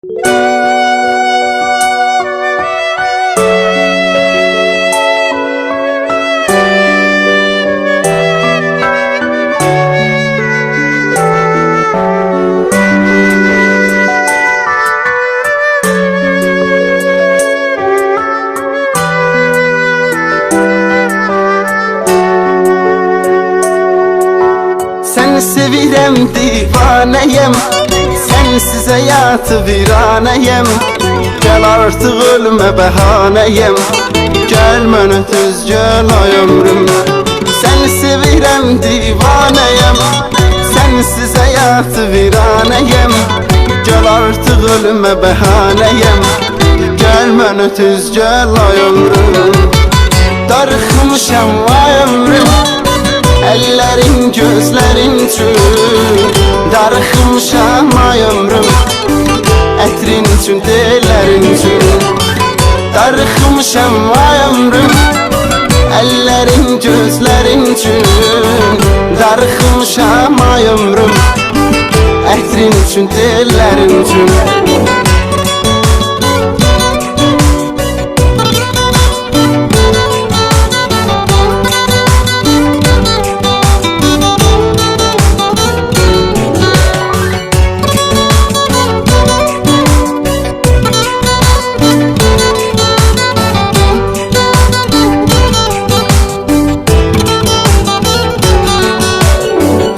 Sen sevirem divaneyem, sensiz hayatı viraneyem. Gel artık ölme bahaneyem, gelmene düz gel ay ömrüm. Sen sevirem divaneyem, sensiz hayatı viraneyem. Gel artık ölme bahaneyem, gelmene düz gel ay ömrüm. Darıxmışam ay ömrüm, ellerin gözlerin üçün. Darıxmışam ay ömrüm, ətrin üçün, dillərin üçün. Darıxmışam ay ömrüm, ellerin gözlerin üçün. Darıxmışam ay ömrüm, ətrin üçün, dillərin üçün.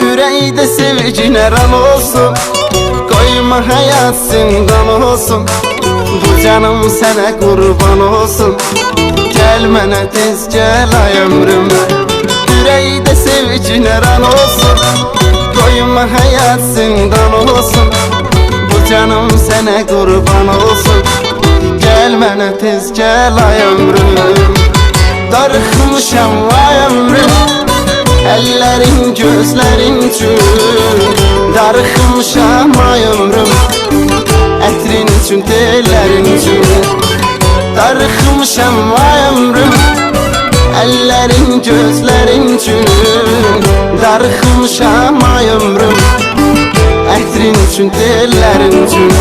Yüreğde sevgine ram olsun, koyma hayat zindan olsun. Bu canım sana kurban olsun, gelmene tez gel ay ömrüm. Yüreğde sevgine ram olsun, koyma hayat zindan olsun. Bu canım sana kurban olsun, gelmene tez gel ay ömrüm. Darıxmışam ay ömrüm, ellerin gözlerin üçün. Darıxmışam ay ömrüm, ətrin üçün, dillərin üçün. Darıxmışam ay ömrüm, ellerin gözlerin üçün. Darıxmışam ay ömrüm, ətrin üçün, dillərin üçün.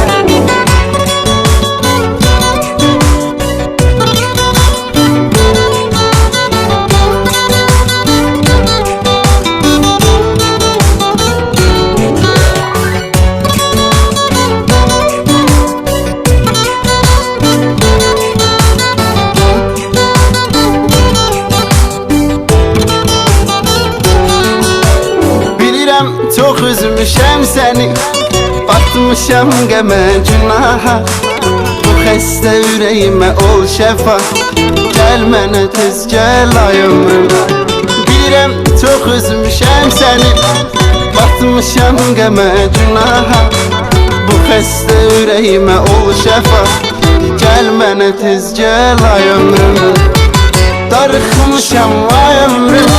Çok üzmüşəm səni, batmışam qəmə günaha. Bu xəstə ürəyimə ol şəfa, gəl mənə tez gəl ay ömrüm. Bilirəm çox üzmüşəm səni, batmışam qəmə günaha. Bu xəstə ürəyimə ol şəfa, gəl mənə tez gəl ay ömrüm. Darıxmışam ay ömrüm,